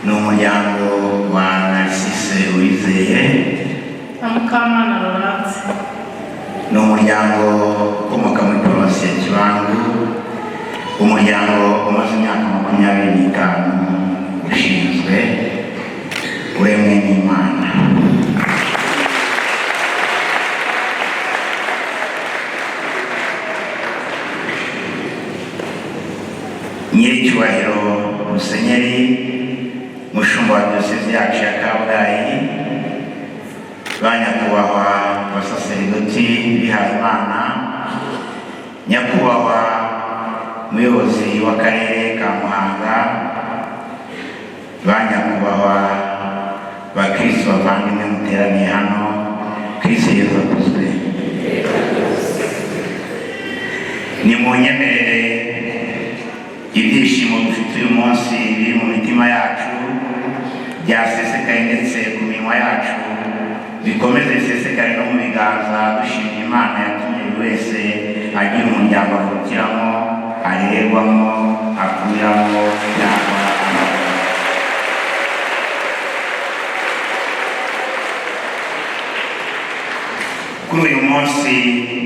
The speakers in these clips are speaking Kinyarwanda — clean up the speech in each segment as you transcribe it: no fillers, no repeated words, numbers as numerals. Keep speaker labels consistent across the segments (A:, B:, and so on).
A: n'umuryango wa Narcisse Uwizeye
B: Mukamana Laurence,
A: n'umuryango ukomoka muri Provinsi ya Kibangu, umuryango umaze imyaka 25 ushinzwe uremwe n'Imana. Nyiricyubahiro Musenyeri mushumba wa diyosezi yacu ya Kabgayi, banyakubahwa abasaseridoti b'Imana, nyakubahwa umuyobozi w'akarere ka Muhanga, banyakubahwa bakristo bavandimwe muteraniye hano, Kristo Yesu akuzwe. Nimunyemerere ibyishimo dufite uyu munsi biri mu mitima yacu byasesekaye ndetse ku minwa yacu bikomeze bisesekare no mu biganza, dushimira Imana yatumye buri wese agira umuryango avukiramo, arererwamo, akuriramo cyangwa kuri uyu munsi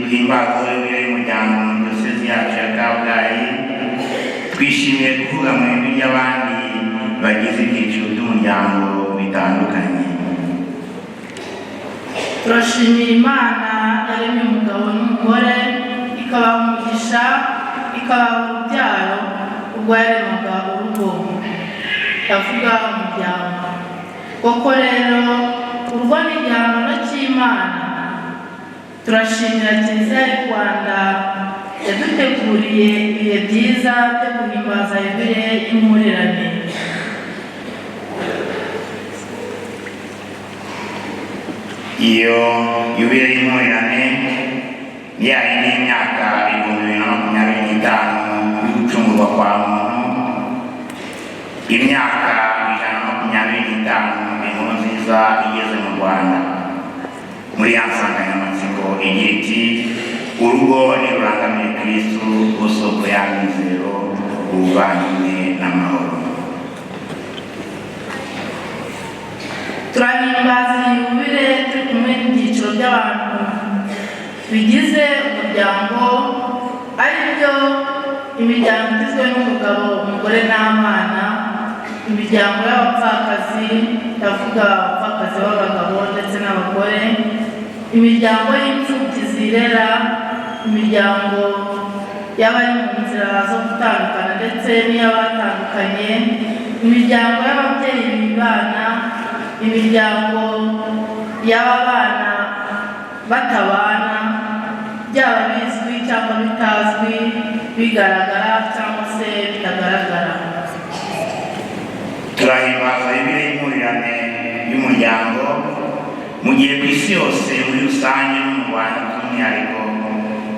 A: duhimbaza yubile y'umuryango mu diyosezi yacu ya Kabgayi. Twishimiye kuvuga mu ijwi ry'abandi bagize ibyiciro by'umuryango bitandukanye.
B: turashimira Imana yaremye umugabo n'umugore, ikabaha umugisha, ikabaha urubyaro ubwo yaremaga urugo, ndavuga umuryango. Koko rero urugo ni igihangano cy'Imana. Turashimira Kiliziya y'u Rwanda yaduteguriye ibihe byiza byo guhimbaza yubile y'impurirane.
A: Iyo yubile y'impurirane ni ya yindi y'imyaka 2025 yo gucungurwa kwa muntu, imyaka 125 inkuru nziza igeze mu Rwanda. Muri ya nsanganyamatsiko igira iti urugo nirurangamire Kristo, usoko y'amizero, ubuvandimwe n'amahoro.
B: Turahimbaza yubile turi kumwe n'ibyiciro by'abantu bigize umuryango, ari byo imiryango igizwe n'umugabo, umugore n'abana, imiryango y'abapfakazi, ndavuga abapfakazi b'abagabo ndetse n'abagore, imiryango y'imfubyi zirera, imiryango y'abari mu nzira zo gutandukana ndetse n'iy'abatandukanye, imiryango y'ababyeyi bibana, imiryango y'abana batabana, byaba bizwi cyangwa bitazwi, bigaragara cyangwa se bitagaragara.
A: Turahimbaza yubile y'impurirane y'umuryango mu gihe ku isi yose muri rusange no mu Rwanda by'umwihariko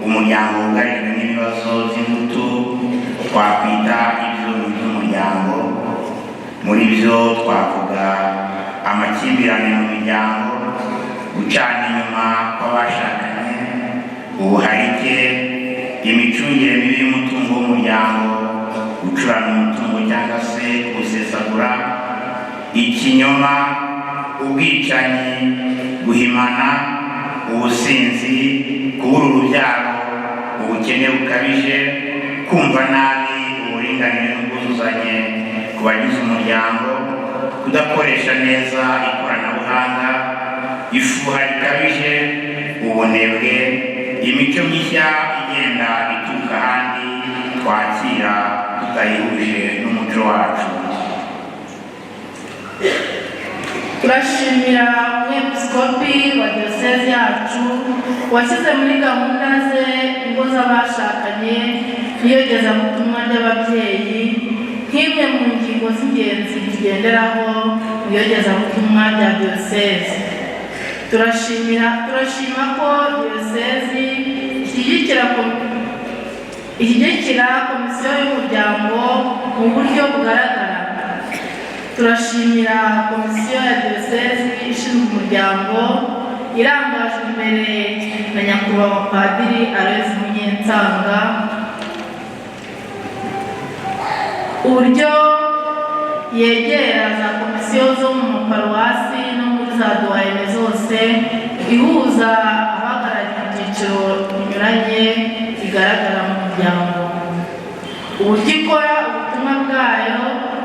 A: umuryango wugarijwe n'ibibazo by'ingutu twakwita ibyonnyi by'umuryango. Muri byo twavuga amakimbirane mu miryango, gucana inyuma kw'abashakanye, ubuharike, imicungire mibi y'umutungo w'umuryango, gucurana umutungo cyangwa se gusesagura, ikinyoma, ubwicanyi, guhimana, ubusinzi, kubura urubyaro, ubukene bukabije, kumva nabi uburinganire n'ubwuzuzanye ku bagize umuryango, kudakoresha neza ikoranabuhanga, ifuha rikabije, ubunebwe, imico mishya igenda ituruka ahandi twakira tutayihuje n'umuco wacu.
B: Turashimira umwepiskopi wa diyosezi yacu washyize muri gahunda ze ingo z'abashakanye n'iyogezabutumwa ry'ababyeyi nk'imwe mu ngingo z'ingenzi tugenderaho mu iyogezabutumwa rya diyosezi. Turashima ko diyosezi ishyigikira komisiyo y'umuryango mu buryo bugaragara. Turashimira komisiyo ya diyosezi ishinzwe umuryango irangajwe imbere na nyakubahwa Padiri Aloys Munyensanga, uburyo yegera za komisiyo zo mu maparuwasi no muri za duwayene zose, ihuza abahagarariye ibyiciro binyuranye bigaragara mu muryango. Uburyo ikora ubutumwa bwayo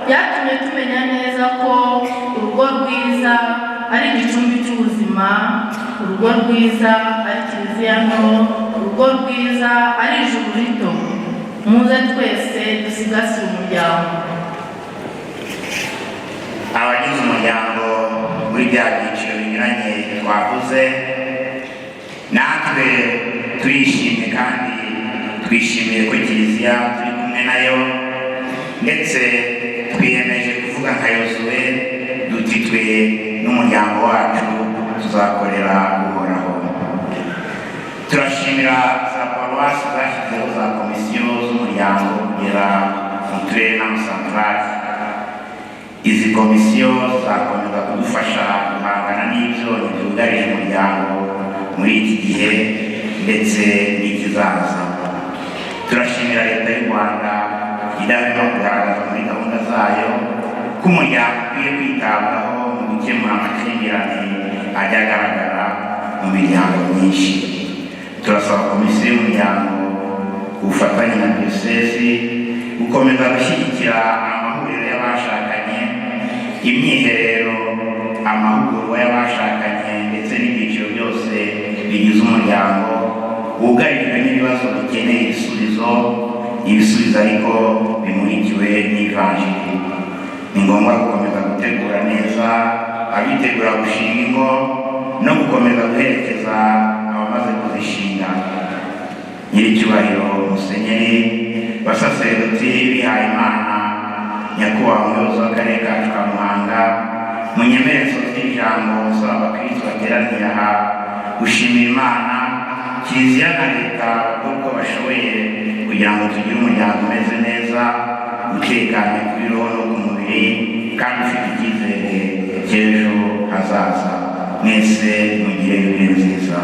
B: byatumye tumenya neza ko urugo rwiza ari igicumbi cy'ubuzima, urugo rwiza ari kiliziya nto, urugo rwiza ari ijuru rito. Muze twese dusigasire umuryango.
A: Abagize umuryango muri bya byiciro binyuranye twavuze, natwe turishimye kandi twishimiye ko kiliziya turi kumwe nayo, ndetse twiyemeje kuvuga nka Yozuwe duti twe n'umuryango wacu tuzakorera Uhoraho. Turashimira za paruwasi zashyizeho za komisiyo z'umuryango kugera mu turere n'amasantarari. Izi komisiyo zakomeza kudufasha guhangana n'ibyonnyi byugarije umuryango muri iki gihe ndetse n'ikizaza. Turashimira Leta y'u Rwanda idahwema kugaragaza muri gahunda zayo ko umuryango ukwiye kwitabwaho mu gukemura amakimbirane ajya agaragara mu miryango myinshi. Turasaba komisiyo y'umuryango ku bufatanye na diyosezi gukomeza gushyigikira amahuriro y'abashakanye, imyiherero, amahugurwa y'abashakanye ndetse n'ibyiciro byose bigize umuryango wugarijwe n'ibibazo bikeneye ibisubizo ariko bimurikiwe n'ivanjiri. Ni ngombwa gukomeza gutegura neza abitegura gushinga ingo no gukomeza guherekeza abamaze kuzishinga. Nyiricyubahiro Musenyeri, basaseredoti bihaye Imana, nyakubahwa umuyobozi w'akarere kacu ka Muhanga, munyemerezo z'ijambo nsaba abakristo bateraniye aha gushimira Imana, kiliziya na Leta uko bashoboye kugira ngo tugire umuryango umeze neza, utekanye kuri roho no ku mubiri kandi ufite icyizere cy'ejo hazaza. Mwese mugire ibihe nziza.